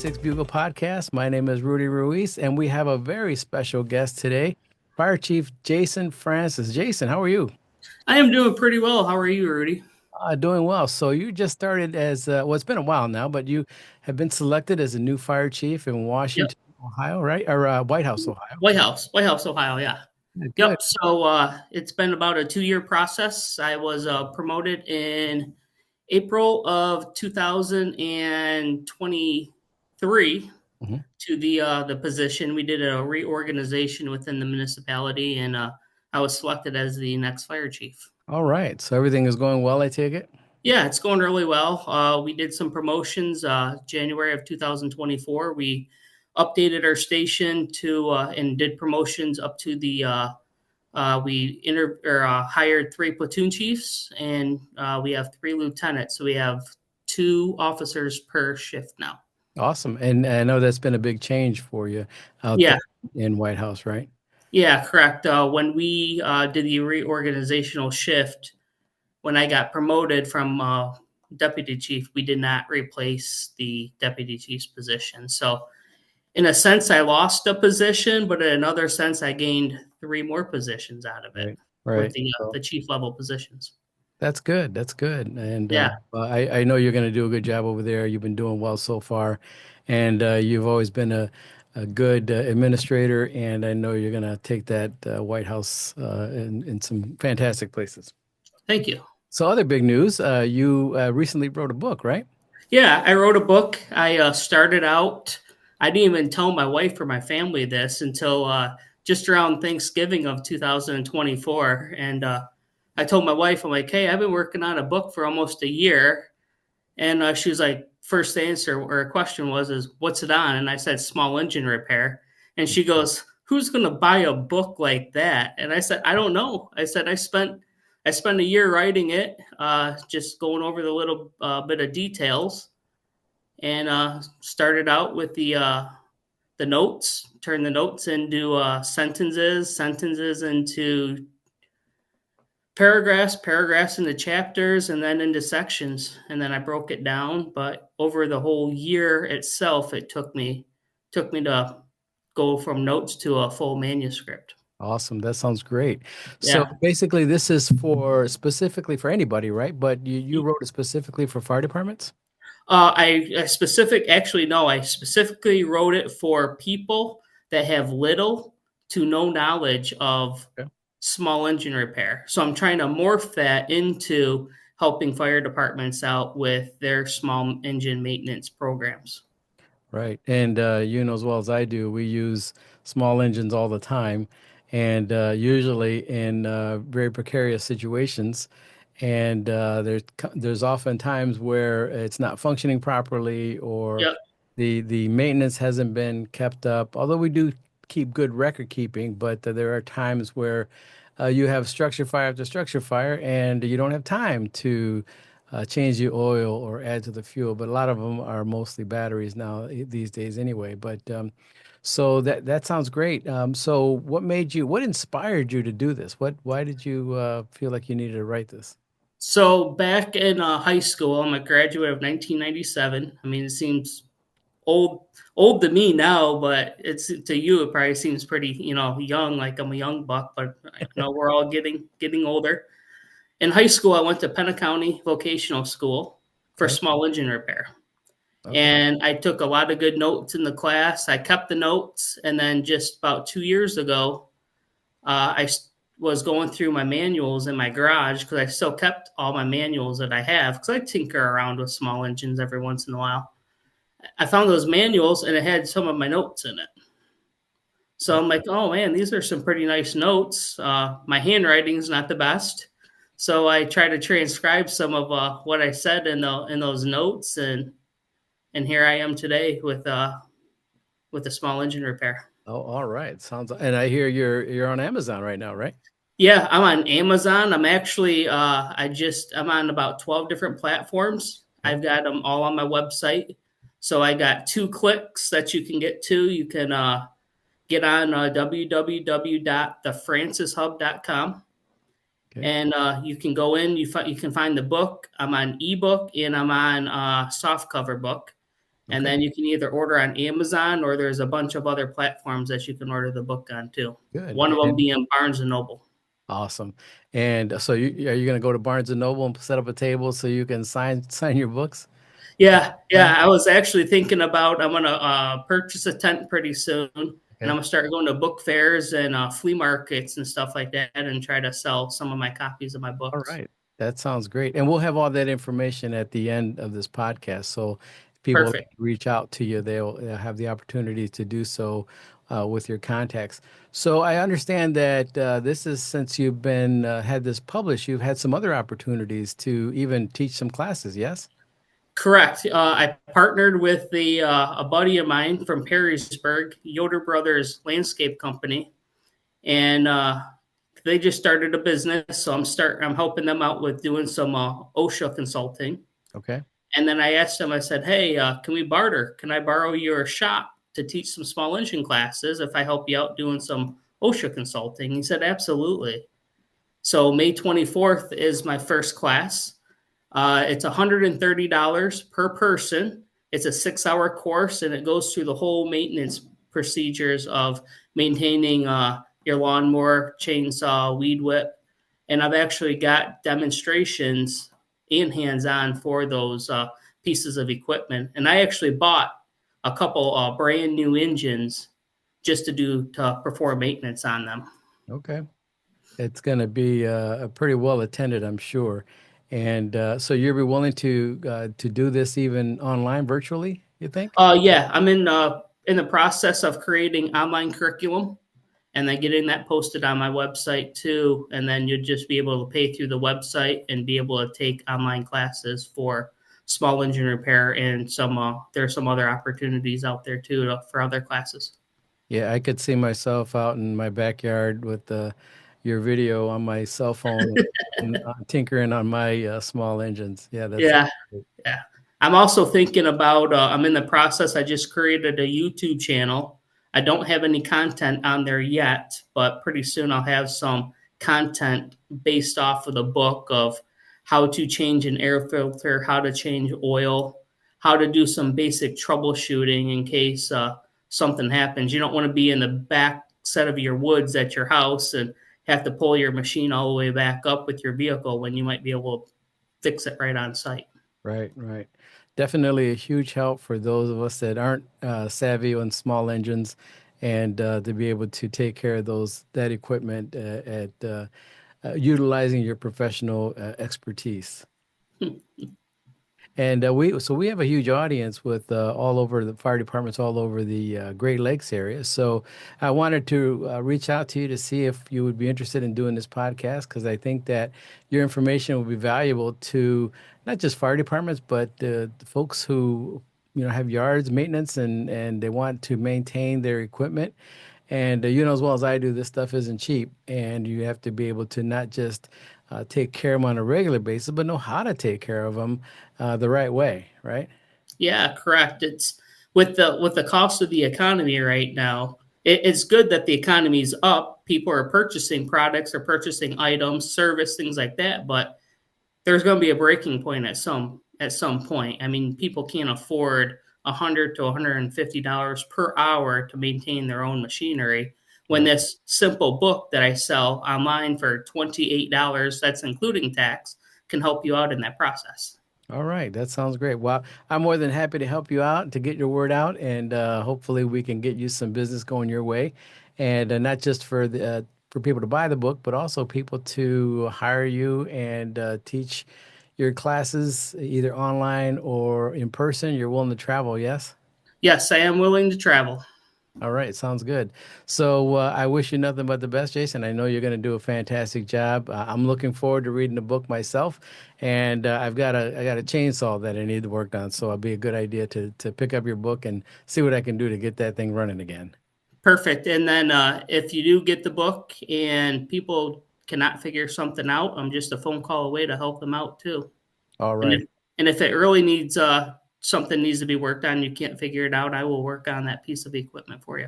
96 Bugle Podcast. My name is Rudy Ruiz, and we have a very special guest today, Fire Chief Jason Francis. Jason, how are you? I am doing pretty well. How are you, Rudy? Doing well. So you just started as, well, it's been a while now, but you have been selected as a new fire chief in Yep. Washington, Ohio, right? Or White House, Ohio. White House, Ohio. Yeah. Good. Yep. So it's been about a 2 year process. I was promoted in April of 2023 Mhm. to the position. We did a reorganization within the municipality, and I was selected as the next fire chief. All right. So everything is going well, I take it? Yeah, it's going really well. We did some promotions January of 2024. We updated our station to and did promotions up to the hired three platoon chiefs, and we have three lieutenants. So we have two officers per shift now. Awesome. And I know that's been a big change for you out there Yeah, in White House, right? yeah, correct. When we did the reorganizational shift, when I got promoted from deputy chief, we did not replace the deputy chief's position. So, in a sense, I lost a position, but in another sense, I gained three more positions out of it Right. with Right. the chief level positions. That's good. That's good. And Yeah, I know you're going to do a good job over there. You've been doing well so far. And you've always been a good administrator. And I know you're going to take that White House in some fantastic places. thank you. So, other big news, you recently wrote a book, right? Yeah, I wrote a book. I started out, I didn't even tell my wife or my family this until just around Thanksgiving of 2024. And I told my wife, I'm like, hey, I've been working on a book for almost a year. And she was like, first answer or question is what's it on? And I said, small engine repair. And she goes, who's going to buy a book like that? And I said, I don't know. I said, I spent a year writing it, just going over the little bit of details, and started out with the notes, turned the notes into sentences into paragraphs into chapters, and then into sections, and then I broke it down. But over the whole year itself, it took me to go from notes to a full manuscript. Awesome. That sounds great. So, Yeah. basically, this is for specifically for anybody, right? But you wrote it specifically for fire departments? I specific actually no, I specifically wrote it for people that have little to no knowledge of Okay. small engine repair. So I'm trying to morph that into helping fire departments out with their small engine maintenance programs. Right. And you know as well as I do, we use small engines all the time, and usually in very precarious situations. And there's often times where it's not functioning properly, or Yep. the maintenance hasn't been kept up. Although we do keep good record keeping, but there are times where you have structure fire after structure fire, and you don't have time to change the oil or add to the fuel. But a lot of them are mostly batteries now these days anyway. But so that sounds great. So what inspired you to do this? Why did you feel like you needed to write this? So back in high school, I'm a graduate of 1997. I mean, it seems old old to me now, but it's to you it probably seems pretty, young, like I'm a young buck, but I know we're all getting older. In high school, I went to Pennant County Vocational School for Okay. small engine repair. Okay. And I took a lot of good notes in the class. I kept the notes, and then just about 2 years ago, was going through my manuals in my garage because I still kept all my manuals that I have because I tinker around with small engines every once in a while. I found those manuals and it had some of my notes in it. So I'm like, oh man, these are some pretty nice notes. My handwriting's not the best, so I try to transcribe some of what I said in those notes, and here I am today with a small engine repair. Oh, all right. Sounds, and I hear you're on Amazon right now, right? Yeah, I'm on Amazon. I'm actually I'm on about 12 different platforms. Okay. I've got them all on my website. So I got 2 clicks that you can get to. You can get on www.thefrancishub.com, Okay. and you can go in. You can find the book. I'm on ebook and I'm on soft cover book. And Okay. then you can either order on Amazon or there's a bunch of other platforms that you can order the book on too. Good. One of them And being Barnes and Noble. awesome. And so are you going to go to Barnes and Noble and set up a table so you can sign your books? Is that Yeah, the yeah. plan? I was actually thinking about I'm gonna purchase a tent pretty soon, and I'm Okay. gonna start going to book fairs and flea markets and stuff like that, and try to sell some of my copies of my All books. right. That sounds great. And we'll have all that information at the end of this podcast. So if people would like Perfect. to reach out to you, they'll have the opportunity to do so with your contacts. So I understand that this is since you've been had this published, you've had some other opportunities to even teach some classes, yes? Correct. I partnered with a buddy of mine from Perrysburg, Yoder Brothers Landscape Company, and they just started a business. So I'm helping them out with doing some OSHA consulting. Okay. And then I asked him, I said, "Hey, can we barter? Can I borrow your shop to teach some small engine classes if I help you out doing some OSHA consulting?" He said, "Absolutely." So May 24th is my first class. It's $130 per person. It's a 6 hour course and it goes through the whole maintenance procedures of maintaining your lawnmower, chainsaw, weed whip. And I've actually got demonstrations and hands on for those pieces of equipment. And I actually bought a couple brand new engines just to perform maintenance on them. Okay. It's going to be pretty well attended, I'm sure. And so you'll be willing to do this even online, virtually, you think? Yeah, I'm in the process of creating online curriculum and then getting that posted on my website too. And then you'd just be able to pay through the website and be able to take online classes for small engine repair and there are some other opportunities out there too for other classes. Yeah, I could see myself out in my backyard with your video on my cell phone and tinkering on my small engines. Yeah, that's Yeah, yeah. I'm also thinking about, I'm in the process. I just created a YouTube channel. I don't have any content on there yet, but pretty soon I'll have some content based off of the book of how to change an air filter, how to change oil, how to do some basic troubleshooting in case something happens. You don't want to be in the back set of your woods at your house and have to pull your machine all the way back up with your vehicle when you might be able to fix it right on site. right, right. Definitely a huge help for those of us that aren't savvy on small engines and to be able to take care of that equipment at utilizing your professional expertise. And we have a huge audience with all over the fire departments all over the Great Lakes area. So I wanted to reach out to you to see if you would be interested in doing this podcast because I think that your information will be valuable to not just fire departments but the folks who have yards maintenance and they want to maintain their equipment. And you know as well as I do, this stuff isn't cheap, and you have to be able to not just take care of them on a regular basis, but know how to take care of them the right way, right? Yeah, correct. It's with the cost of the economy right now. It's good that the economy's up. People are purchasing products, or purchasing items, service, things like that. But there's going to be a breaking point at some point. I mean, people can't afford $100 to $150 per hour to maintain their own machinery. When Right. this simple book that I sell online for $28, that's including tax, can help you out in that process. All right, that sounds great. Well, I'm more than happy to help you out to get your word out, and hopefully we can get you some business going your way, and not just for people to buy the book, but also people to hire you and teach your classes either online or in person. You're willing to travel, yes? Yes, I am willing to travel. All right, sounds good. So I wish you nothing but the best, Jason. I know you're going to do a fantastic job. I'm looking forward to reading the book myself, and I got a chainsaw that I need to work on. So it'll be a good idea to pick up your book and see what I can do to get that thing running again. Perfect. And then if you do get the book and people cannot figure something out, I'm just a phone call away to help them out too. All And right, if it really needs something needs to be worked on, you can't figure it out, I will work on that piece of equipment for you.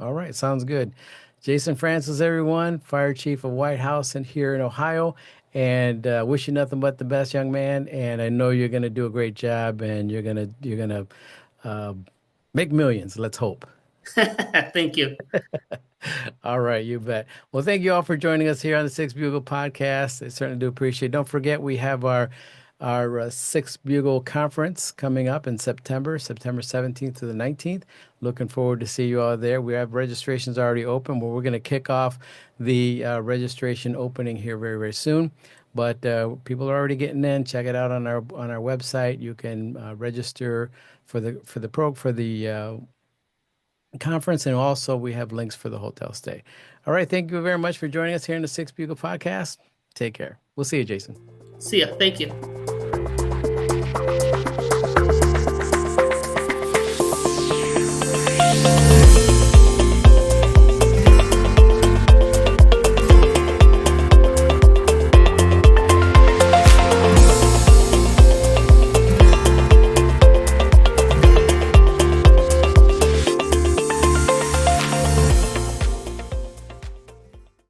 all right, sounds good. Jason Francis, everyone, Fire Chief of White House and here in Ohio, and wish you nothing but the best, young man. And I know you're going to do a great job, and you're gonna make millions. Let's hope. Thank you. All right, you bet. Well, thank you all for joining us here on the Six Bugle podcast. I certainly do appreciate it. Don't forget, we have our Six Bugle conference coming up in September, September 17th to the 19th. Looking forward to see you all there. We have registrations already open, but we're going to kick off the registration opening here very, very soon. But people are already getting in. Check it out on our website. You can register for the conference, and also we have links for the hotel stay. All right, thank you very much for joining us here in the Six Bugle podcast. Take care. We'll see you, Jason. See ya. Thank you.